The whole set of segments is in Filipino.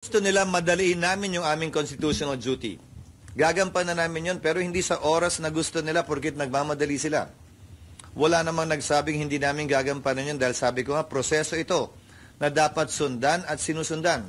Gusto nila madaliin namin yung aming constitutional duty. Gagampanan namin yun, pero hindi sa oras na gusto nila porkit nagmamadali sila. Wala namang nagsabing hindi namin gagampanan yun dahil sabi ko nga, proseso ito na dapat sundan at sinusundan.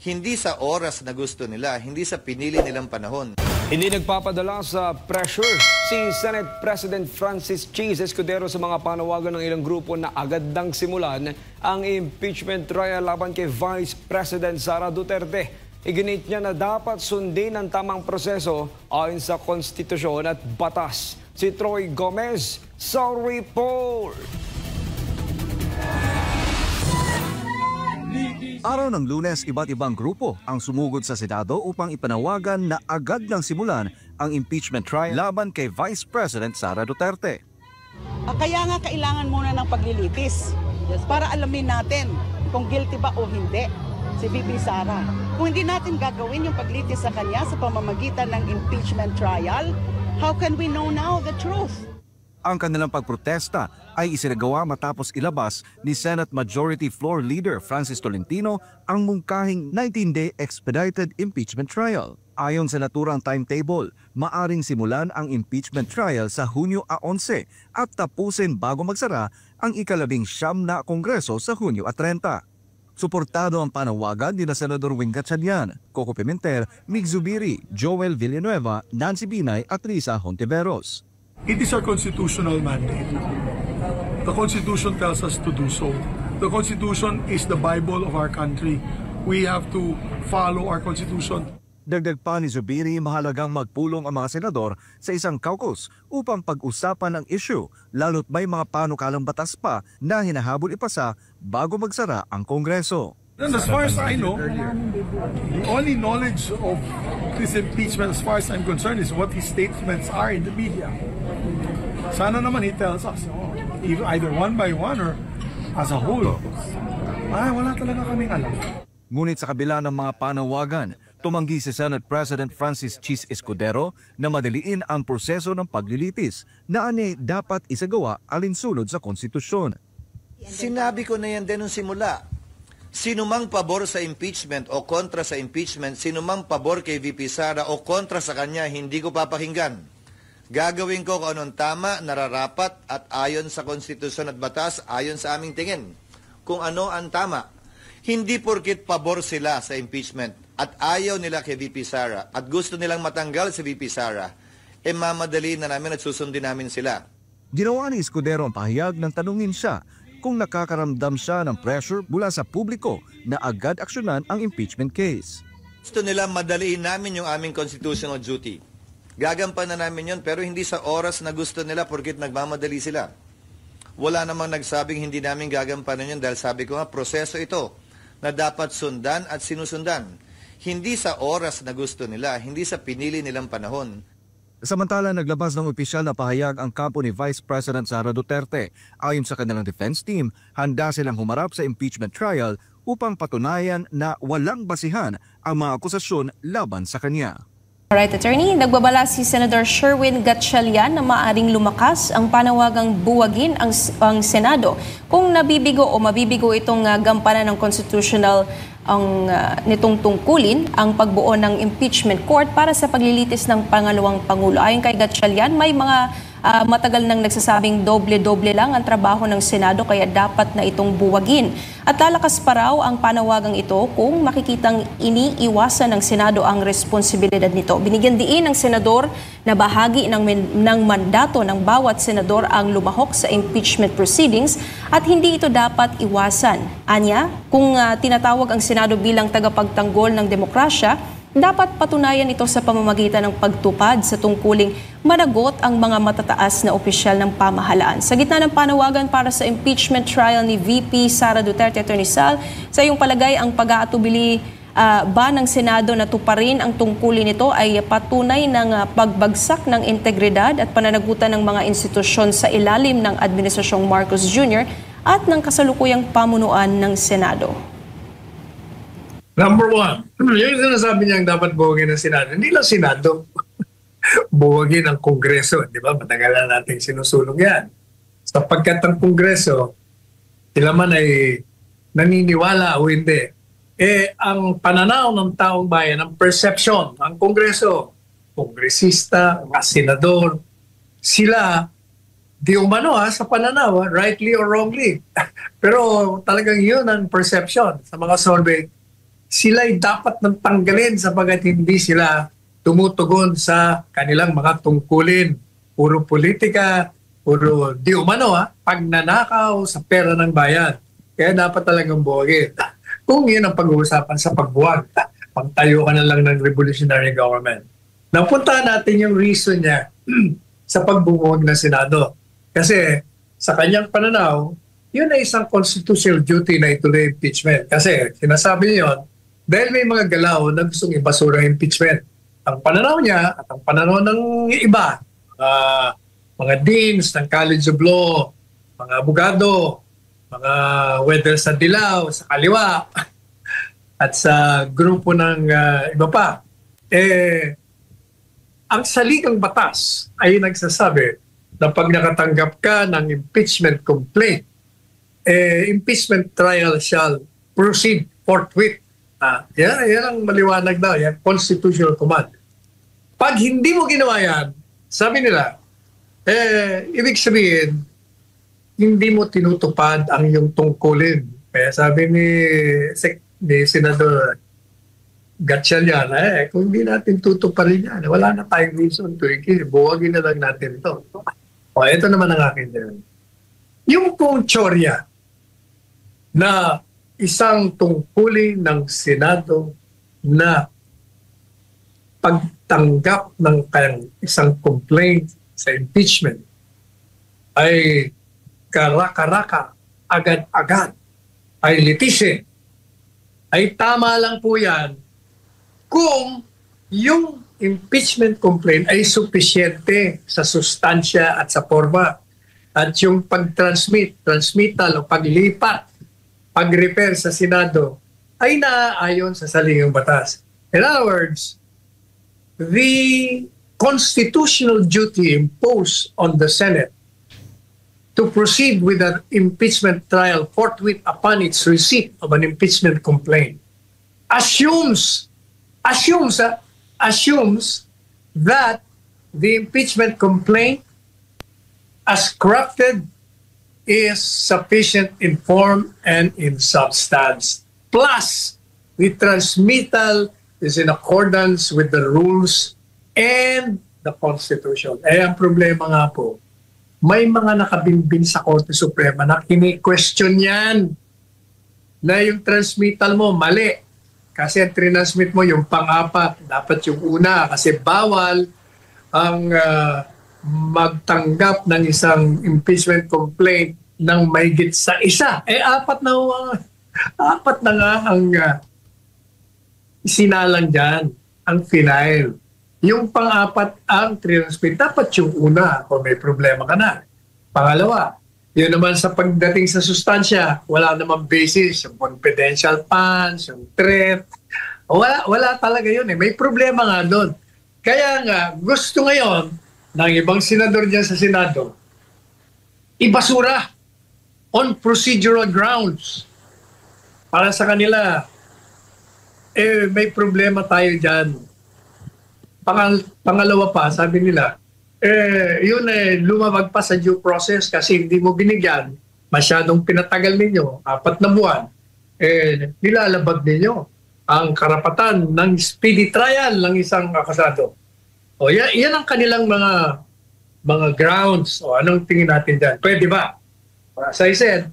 Hindi sa oras na gusto nila, hindi sa pinili nilang panahon. Hindi nagpapadala sa pressure si Senate President Francis Cheese Escudero sa mga panawagan ng ilang grupo na agad nang simulan ang impeachment trial laban kay Vice President Sara Duterte. Iginit niya na dapat sundin ang tamang proseso ayon sa konstitusyon at batas. Si Troy Gomez sa report. Araw ng Lunes, iba't ibang grupo ang sumugod sa Senado upang ipanawagan na agad nang simulan ang impeachment trial laban kay Vice President Sara Duterte. Kaya nga kailangan muna ng paglilitis para alamin natin kung guilty ba o hindi si VP Sara. Kung hindi natin gagawin yung paglitis sa kanya sa pamamagitan ng impeachment trial, how can we know now the truth? Ang kanilang pagprotesta ay isinagawa matapos ilabas ni Senate Majority Floor Leader Francis Tolentino ang mungkahing 19-day expedited impeachment trial. Ayon sa naturang timetable, maaring simulan ang impeachment trial sa Hunyo 11 at tapusin bago magsara ang ika-19 na Kongreso sa Hunyo 30. Suportado ang panawagan ni Senador Wing Gatchalian, Coco Pimentel, Mig Zubiri, Joel Villanueva, Nancy Binay at Risa Hontiveros. It is our constitutional mandate. The Constitution tells us to do so. The Constitution is the Bible of our country. We have to follow our Constitution. Dagdag pa ni Zubiri, mahalagang magpulong ang mga senador sa isang caucus upang pag-usapan ang issue, lalo't may mga panukalang batas pa na hinahabol ipasa bago magsara ang Kongreso. And as far as I know, the only knowledge of this impeachment, as far as I'm concerned, is what his statements are in the media. Sana naman he tells us, either one by one or as a whole. Wala talaga kaming alam. Ngunit sa kabila ng mga panawagan, tumanggi si Senate President Francis Cheese Escudero na madaliin ang proseso ng paglilitis na dapat isagawa alinsunod sa konstitusyon. Sinabi ko na yan din nung simula. Sinumang pabor sa impeachment o kontra sa impeachment, sinumang pabor kay VP Sara o kontra sa kanya, hindi ko papakinggan. Gagawin ko kung anong tama, nararapat at ayon sa konstitusyon at batas, ayon sa aming tingin. Kung ano ang tama. Hindi porkit pabor sila sa impeachment at ayaw nila kay VP Sara at gusto nilang matanggal si VP Sara, mamadali na namin at susundin namin sila. Ginawa ni Escudero ang pahayag nang tanungin siya kung nakakaramdam siya ng pressure mula sa publiko na agad aksyonan ang impeachment case. Gusto nila madaliin namin yung aming constitutional duty. Gagampanan namin yun, pero hindi sa oras na gusto nila porkit nagmamadali sila. Wala namang nagsabing hindi namin gagampanan yun dahil sabi ko nga, proseso ito na dapat sundan at sinusundan. Hindi sa oras na gusto nila, hindi sa pinili nilang panahon. Samantala, naglabas ng opisyal na pahayag ang kampo ni Vice President Sara Duterte. Ayon sa kanilang defense team, handa silang humarap sa impeachment trial upang patunayan na walang basihan ang mga akusasyon laban sa kanya. Alright, Attorney, nagbabala si Senator Sherwin Gatchalian na maaring lumakas ang panawagang buwagin ang Senado kung nabibigo o mabibigo itong gampanan ng constitutional nitong tungkulin ang pagbuo ng impeachment court para sa paglilitis ng pangalawang Pangulo. Ayon kay Gatchalian, may mga matagal nang nagsasabing doble-doble lang ang trabaho ng Senado kaya dapat na itong buwagin. At lalakas pa raw ang panawagang ito kung makikitang iniiwasan ng Senado ang responsibilidad nito. Binigyan diin ng Senador na bahagi ng mandato ng bawat Senador ang lumahok sa impeachment proceedings at hindi ito dapat iwasan. Anya, kung tinatawag ang Senado bilang tagapagtanggol ng demokrasya, dapat patunayan ito sa pamamagitan ng pagtupad sa tungkuling managot ang mga matataas na opisyal ng pamahalaan. Sa gitna ng panawagan para sa impeachment trial ni VP Sara Duterte, Attorney Sal, sa iyong palagay ang pag-aatubili ba ng Senado na tuparin ang tungkulin nito ay patunay ng pagbagsak ng integridad at pananagutan ng mga institusyon sa ilalim ng Administrasyong Marcos Jr. at ng kasalukuyang pamunuan ng Senado? Number one, yung sinasabi niyang dapat buwagin ng Senado, hindi lang Senado, buwagin ang Kongreso. Di ba? Matagal na natin sinusulong yan. Sapagkat ang Kongreso, sila man ay naniniwala o hindi, ang pananaw ng taong bayan, ang perception, ang Kongreso, kongresista, mga senador, sila, di umano sa pananaw, rightly or wrongly. Pero talagang yun ang perception sa mga survey. Sila'y dapat nang tanggalin sapagat hindi sila tumutugon sa kanilang mga tungkulin. Puro politika, puro di umano pagnanakaw sa pera ng bayan. Kaya dapat talagang buwagin. Kung yun ang pag-uusapan sa pagbuwag, pagtayo ka na lang ng revolutionary government. Napunta natin yung reason niya sa pagbuwag ng Senado. Kasi sa kanyang pananaw, yun ay isang constitutional duty na ituloy impeachment. Kasi sinasabi niya yun, dahil may mga galaw na gustong ibasura ang impeachment. Ang pananaw niya at ang pananaw ng iba, mga deans ng College of Law, mga abogado, mga whether sa dilaw, sa kaliwa, at sa grupo ng iba pa, ang saligang batas ay nagsasabi na pag nakatanggap ka ng impeachment complaint, impeachment trial shall proceed forthwith. Yan ang maliwanag daw, yan, constitutional command. Pag hindi mo ginawa yan, sabi nila, ibig sabihin, hindi mo tinutupad ang iyong tungkulin. Kaya sabi ni Senador Gatchalian, kung hindi natin tutuparin yan, wala na tayong reason to ikil. Buwagin na lang natin ito. Ito naman ang akin din. Yung pong tsorya na isang tungkulin ng Senado na pagtanggap ng isang complaint sa impeachment ay karaka-raka, agad-agad, ay litisin, ay tama lang po yan kung yung impeachment complaint ay supisyente sa sustansya at sa forma. At yung transmittal o paglipat, pag-repair sa Senado ay naaayon sa saligang batas. In other words, the constitutional duty imposed on the Senate to proceed with an impeachment trial forthwith upon its receipt of an impeachment complaint assumes that the impeachment complaint as crafted is sufficient in form and in substance. Plus, the transmittal is in accordance with the rules and the Constitution. Ang problema nga po, may mga nakabinbin sa Korte Suprema na kini-question yan na yung transmittal mo mali. Kasi ang transmit mo yung pang-apat, dapat yung una. Kasi bawal ang magtanggap ng isang impeachment complaint ng mahigit sa isa. Apat na nga ang sinalang dyan, ang final. Yung pang-apat ang transmit, dapat yung una kung may problema ka na. Pangalawa, yun naman sa pagdating sa sustansya, wala namang basis, yung confidential funds, yung threat. Wala talaga yun May problema nga doon. Kaya nga, gusto ngayon ng ibang senador dyan sa Senado, ibasura on procedural grounds. Para sa kanila, may problema tayo dyan. Pangalawa pa, sabi nila, yun lumabag pa sa due process kasi hindi mo binigyan, masyadong pinatagal ninyo, 4 na buwan, nilalabag ninyo ang karapatan ng speedy trial ng isang akusado. Yan ang kanilang mga grounds. Anong tingin natin dyan? Pwede ba? As I said,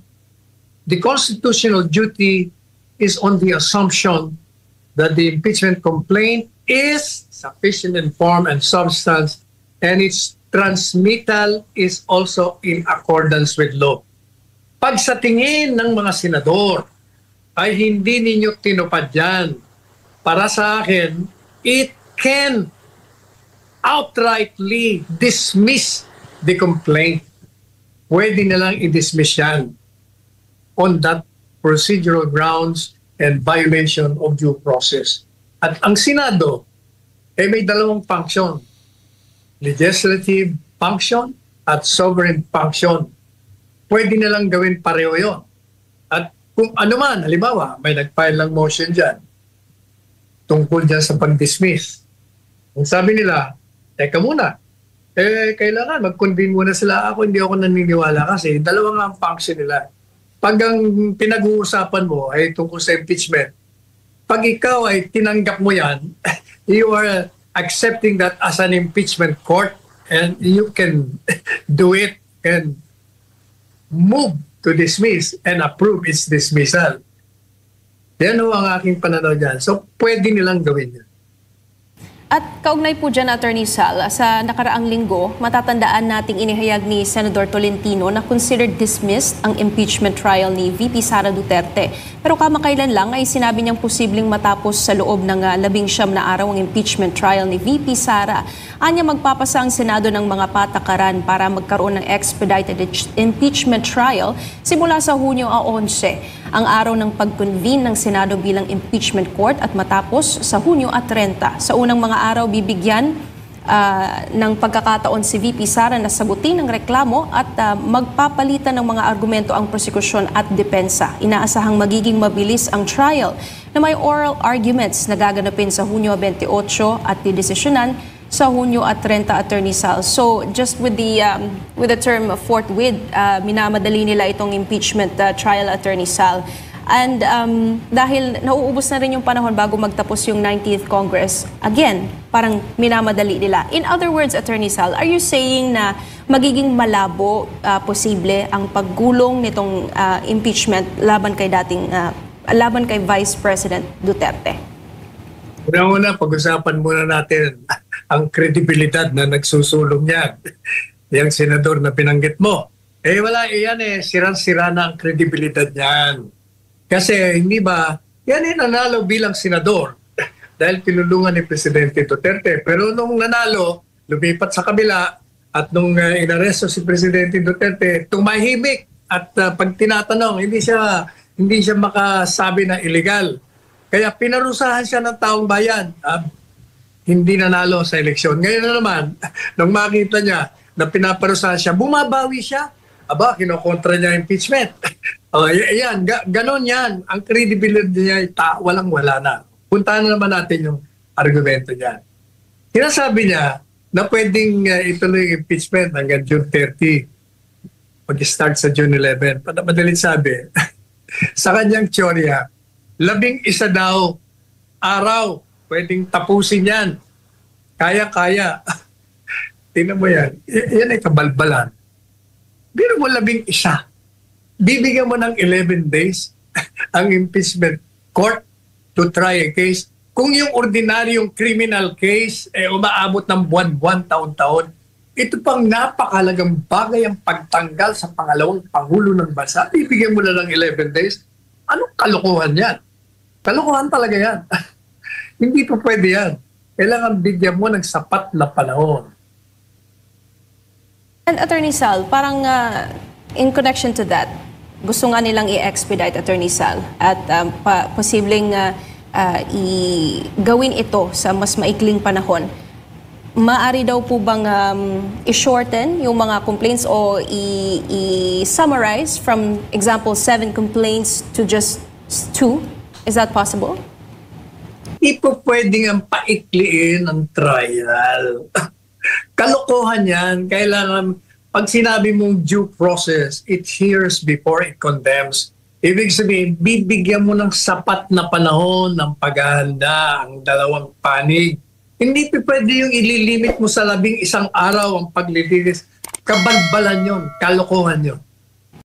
the constitutional duty is on the assumption that the impeachment complaint is sufficient in form and substance and its transmittal is also in accordance with law. Pag sa tingin ng mga senador ay hindi ninyo tinupad yan, para sa akin, it can outrightly dismiss the complaint. Pwede na lang i-dismiss yan on that procedural grounds and violation of due process. At ang Senado, may dalawang function. Legislative function at sovereign function. Pwede na lang gawin pareho yun. At kung ano man, halimbawa, may nag-file ng motion dyan tungkol dyan sa pag-dismiss. Ang sabi nila, teka muna, kailangan mag-convene muna sila. Ako, hindi ako naniniwala kasi dalawa nga ang function nila. Pag ang pinag-uusapan mo ay tungkol sa impeachment, pag ikaw ay tinanggap mo yan, you are accepting that as an impeachment court and you can do it and move to dismiss and approve its dismissal. Yan ho ang aking pananaw dyan. So, pwede nilang gawin yan. At kaugnay po dyan, Attorney Sal, sa nakaraang linggo, matatandaan nating inihayag ni Senador Tolentino na considered dismissed ang impeachment trial ni VP Sara Duterte. Pero kamakailan lang ay sinabi niyang posibleng matapos sa loob ng 19 na araw ang impeachment trial ni VP Sara. Anya magpapasa ang Senado ng mga patakaran para magkaroon ng expedited impeachment trial simula sa Hunyo 11, ang araw ng pag-convene ng Senado bilang impeachment court at matapos sa Hunyo 30. Sa unang mga araw, bibigyan ng pagkakataon si VP Sara na sagutin ang reklamo at magpapalitan ng mga argumento ang prosekusyon at depensa. Inaasahang magiging mabilis ang trial na may oral arguments na gaganapin sa Hunyo 28 at didesisyonan sa Hunyo 30, Attorney Sal. So just with the term forthwith, minamadali nila itong impeachment trial, Attorney Sal. And dahil nauubos na rin yung panahon bago magtapos yung 90th Congress, again, parang minamadali nila. In other words, Attorney Sal, are you saying na magiging malabo posible ang paggulong nitong impeachment laban kay Vice President Duterte? Una-una, pag-usapan muna natin ang kredibilidad na nagsusulong niyan. Yung senador na pinanggit mo. Wala, yan sirang-sira na ang kredibilidad niyan. Kasi hindi ba, yan nanalo bilang senador dahil tinulungan ni Presidente Duterte. Pero nung nanalo, lumipat sa kabila at nung inaresto si Presidente Duterte, tumahimik at pag tinatanong, hindi siya makasabi na illegal. Kaya pinarusahan siya ng taong bayan. Hindi nanalo sa eleksyon. Ngayon na naman, nung makita niya na pinaparusahan siya, bumabawi siya. Aba, kinokontra niya impeachment. Yan, ganon yan. Ang credibility niya, walang-wala na. Puntahan na naman natin yung argumento niya. Sinasabi niya na pwedeng ituloy yung impeachment hanggang June 30. Mag-start sa June 11. Madaling sabi, sa kanyang teorya, 11 daw araw pwedeng tapusin yan. Kaya-kaya. Tingnan mo yan. Yan ay kabalbalan. Biro mo 11. Bibigyan mo ng 11 days ang impeachment court to try a case. Kung yung ordinaryong criminal case umaabot ng buwan-buwan, taon-taon, ito pang napakalagang bagay ang pagtanggal sa pangalawang Pangulo ng bansa. Bibigyan mo na ng 11 days. Anong kalokohan yan? Kalokohan talaga yan. Hindi po pwede yan. Kailangan bigyan mo ng sapat na panahon. And Attorney Sal, parang in connection to that, gusto nga nilang i-expedite, Attorney Sal, at posibleng gawin ito sa mas maikling panahon. Maari daw po bang i-shorten yung mga complaints o i-summarize from example 7 complaints to just 2? Is that possible? Hindi po pwedeng ang paikliin ang trial. Kalokohan yan. Kailangan, pag sinabi mong due process, it hears before it condemns. Ibig sabihin, bibigyan mo ng sapat na panahon ng paghahanda ang dalawang panig. Hindi po pwede yung ililimit mo sa 11 araw ang paglilinis. Kabalbalan yun. Kalokohan yun.